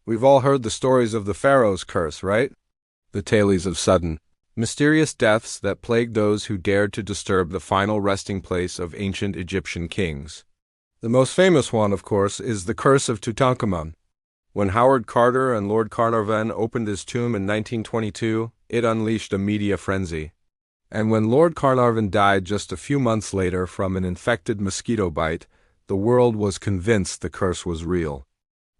We've all heard the stories of the Pharaoh's curse, right? The tales of sudden, mysterious deaths that plagued those who dared to disturb the final resting place of ancient Egyptian kings. The most famous one, of course, is the Curse of Tutankhamun. When Howard Carter and Lord Carnarvon opened his tomb in 1922, it unleashed a media frenzy. And when Lord Carnarvon died just a few months later from an infected mosquito bite, the world was convinced the curse was real.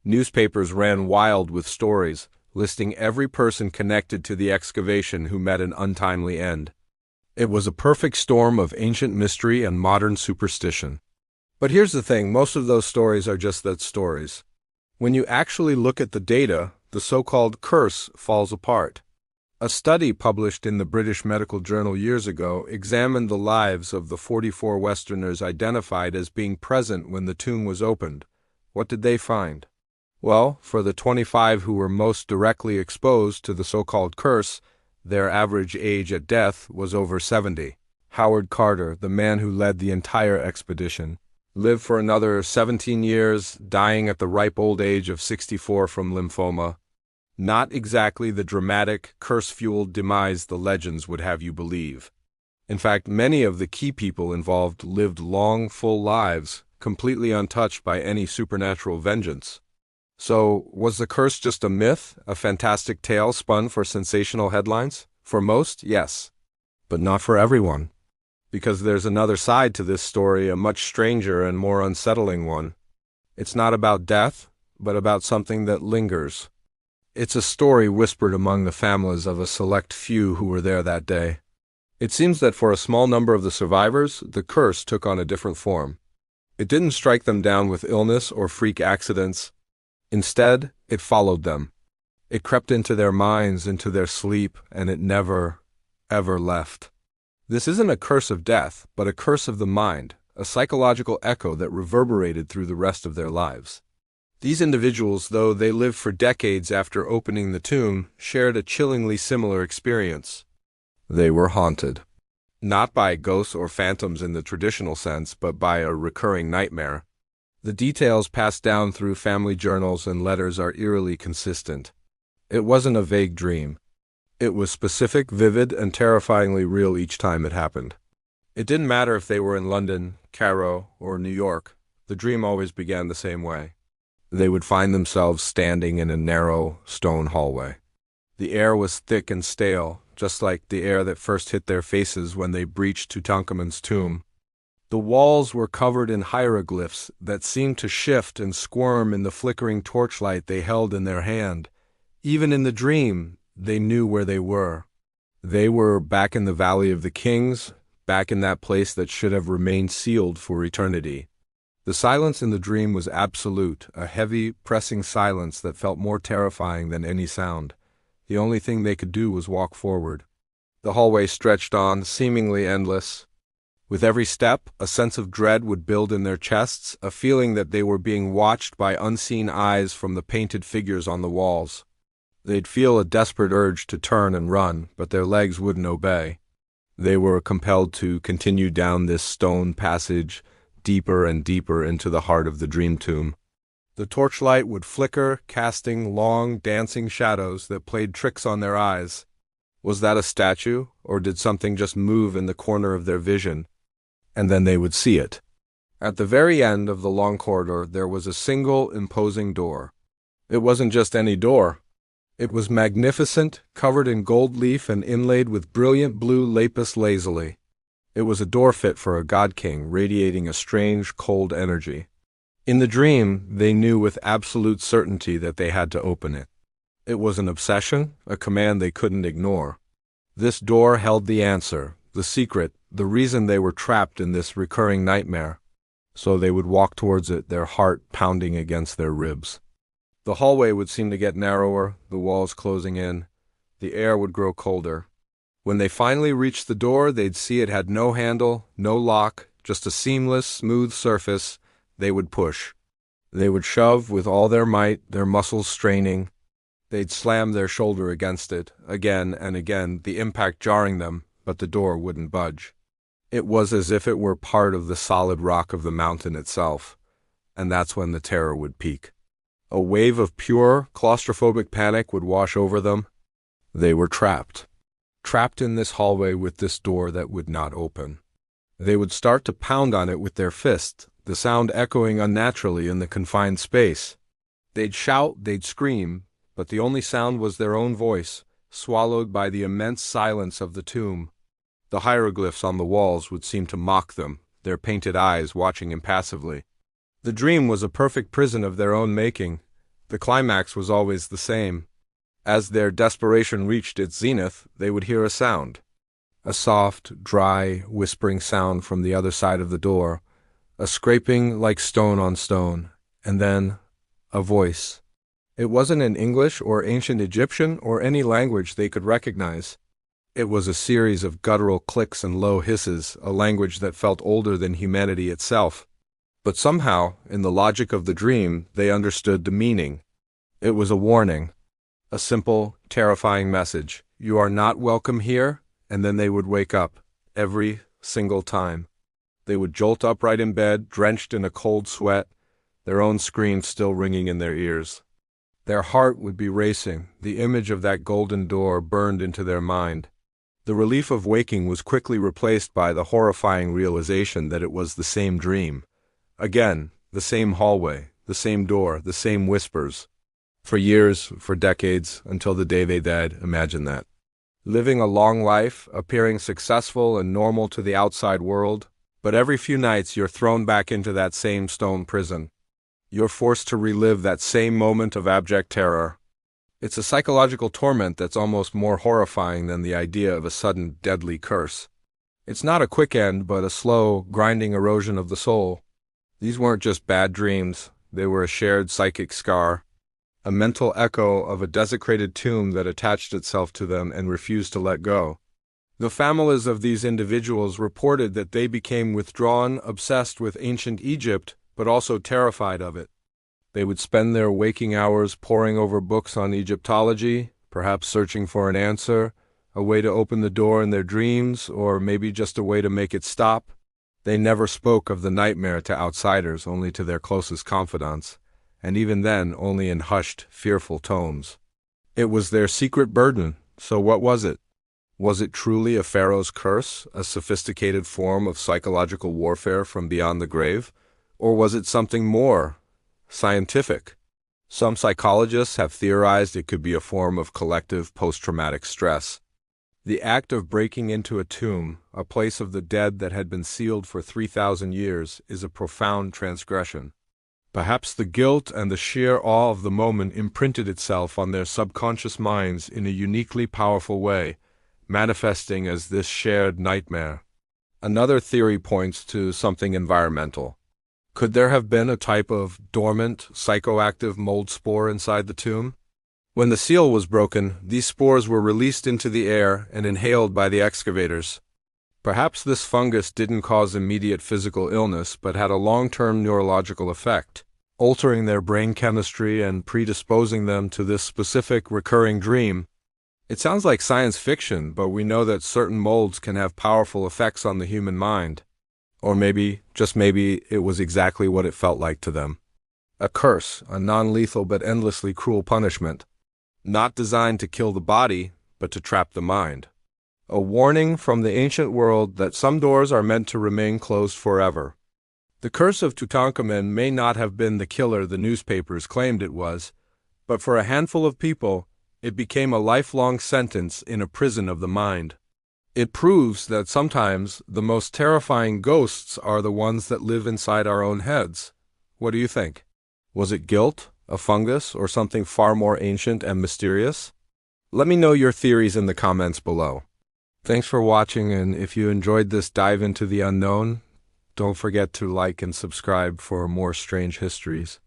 Newspapers ran wild with stories, listing every person connected to the excavation who met an untimely end. It was a perfect storm of ancient mystery and modern superstition. But here's the thing, most of those stories are just that, stories. When you actually look at the data, the so-called curse falls apart. A study published in the British Medical Journal years ago examined the lives of the 44 Westerners identified as being present when the tomb was opened. What did they find? Well, for the 25 who were most directly exposed to the so-called curse, their average age at death was over 70. Howard Carter, the man who led the entire expedition, lived for another 17 years, dying at the ripe old age of 64 from lymphoma. Not exactly the dramatic, curse-fueled demise the legends would have you believe. In fact, many of the key people involved lived long, full lives, completely untouched by any supernatural vengeance. So, was the curse just a myth, a fantastic tale spun for sensational headlines? For most, yes. But not for everyone. Because there's another side to this story, a much stranger and more unsettling one. It's not about death, but about something that lingers. It's a story whispered among the families of a select few who were there that day. It seems that for a small number of the survivors, the curse took on a different form. It didn't strike them down with illness or freak accidents. Instead, it followed them. It crept into their minds, into their sleep, and it never, ever left. This isn't a curse of death, but a curse of the mind, a psychological echo that reverberated through the rest of their lives. These individuals, though they lived for decades after opening the tomb, shared a chillingly similar experience. They were haunted. Not by ghosts or phantoms in the traditional sense, but by a recurring nightmare. The details passed down through family journals and letters are eerily consistent. It wasn't a vague dream. It was specific, vivid, and terrifyingly real each time it happened. It didn't matter if they were in London, Cairo, or New York. The dream always began the same way. They would find themselves standing in a narrow, stone hallway. The air was thick and stale, just like the air that first hit their faces when they breached Tutankhamun's tomb. The walls were covered in hieroglyphs that seemed to shift and squirm in the flickering torchlight they held in their hand. Even in the dream, they knew where they were. They were back in the Valley of the Kings, back in that place that should have remained sealed for eternity. The silence in the dream was absolute, a heavy, pressing silence that felt more terrifying than any sound. The only thing they could do was walk forward. The hallway stretched on, seemingly endless. With every step, a sense of dread would build in their chests, a feeling that they were being watched by unseen eyes from the painted figures on the walls. They'd feel a desperate urge to turn and run, but their legs wouldn't obey. They were compelled to continue down this stone passage, deeper and deeper into the heart of the dream tomb. The torchlight would flicker, casting long, dancing shadows that played tricks on their eyes. Was that a statue, or did something just move in the corner of their vision? And then they would see it. At the very end of the long corridor, there was a single, imposing door. It wasn't just any door. It was magnificent, covered in gold leaf and inlaid with brilliant blue lapis lazuli. It was a door fit for a god-king, radiating a strange, cold energy. In the dream, they knew with absolute certainty that they had to open it. It was an obsession, a command they couldn't ignore. This door held the answer, the secret, the reason they were trapped in this recurring nightmare. So they would walk towards it, their heart pounding against their ribs. The hallway would seem to get narrower, the walls closing in. The air would grow colder. When they finally reached the door, they'd see it had no handle, no lock, just a seamless, smooth surface. They would push. They would shove with all their might, their muscles straining. They'd slam their shoulder against it, again and again, the impact jarring them, but the door wouldn't budge. It was as if it were part of the solid rock of the mountain itself, and that's when the terror would peak. A wave of pure, claustrophobic panic would wash over them. They were trapped. Trapped in this hallway with this door that would not open. They would start to pound on it with their fists, the sound echoing unnaturally in the confined space. They'd shout, they'd scream, but the only sound was their own voice, swallowed by the immense silence of the tomb. The hieroglyphs on the walls would seem to mock them, their painted eyes watching impassively. The dream was a perfect prison of their own making. The climax was always the same. As their desperation reached its zenith, they would hear a sound. A soft, dry, whispering sound from the other side of the door, a scraping like stone on stone, and then a voice. It wasn't in English or ancient Egyptian or any language they could recognize. It was a series of guttural clicks and low hisses, a language that felt older than humanity itself. But somehow, in the logic of the dream, they understood the meaning. It was a warning. A simple, terrifying message. You are not welcome here, and then they would wake up, every single time. They would jolt upright in bed, drenched in a cold sweat, their own screams still ringing in their ears. Their heart would be racing, the image of that golden door burned into their mind. The relief of waking was quickly replaced by the horrifying realization that it was the same dream. Again, the same hallway, the same door, the same whispers. For years, for decades, until the day they died, imagine that. Living a long life, appearing successful and normal to the outside world, but every few nights you're thrown back into that same stone prison. You're forced to relive that same moment of abject terror. It's a psychological torment that's almost more horrifying than the idea of a sudden, deadly curse. It's not a quick end, but a slow, grinding erosion of the soul. These weren't just bad dreams, they were a shared psychic scar, a mental echo of a desecrated tomb that attached itself to them and refused to let go. The families of these individuals reported that they became withdrawn, obsessed with ancient Egypt, but also terrified of it. They would spend their waking hours poring over books on Egyptology, perhaps searching for an answer, a way to open the door in their dreams, or maybe just a way to make it stop. They never spoke of the nightmare to outsiders, only to their closest confidants, and even then only in hushed, fearful tones. It was their secret burden, so what was it? Was it truly a pharaoh's curse, a sophisticated form of psychological warfare from beyond the grave? Or was it something more scientific? Some psychologists have theorized it could be a form of collective post-traumatic stress. The act of breaking into a tomb, a place of the dead that had been sealed for 3,000 years, is a profound transgression. Perhaps the guilt and the sheer awe of the moment imprinted itself on their subconscious minds in a uniquely powerful way, manifesting as this shared nightmare. Another theory points to something environmental. Could there have been a type of dormant, psychoactive mold spore inside the tomb? When the seal was broken, these spores were released into the air and inhaled by the excavators. Perhaps this fungus didn't cause immediate physical illness, but had a long-term neurological effect, altering their brain chemistry and predisposing them to this specific recurring dream. It sounds like science fiction, but we know that certain molds can have powerful effects on the human mind. Or maybe, just maybe, it was exactly what it felt like to them. A curse, a non-lethal but endlessly cruel punishment. Not designed to kill the body, but to trap the mind. A warning from the ancient world that some doors are meant to remain closed forever. The curse of Tutankhamun may not have been the killer the newspapers claimed it was, but for a handful of people, it became a lifelong sentence in a prison of the mind. It proves that sometimes the most terrifying ghosts are the ones that live inside our own heads. What do you think? Was it guilt, a fungus, or something far more ancient and mysterious? Let me know your theories in the comments below. Thanks for watching, and if you enjoyed this dive into the unknown, don't forget to like and subscribe for more strange histories.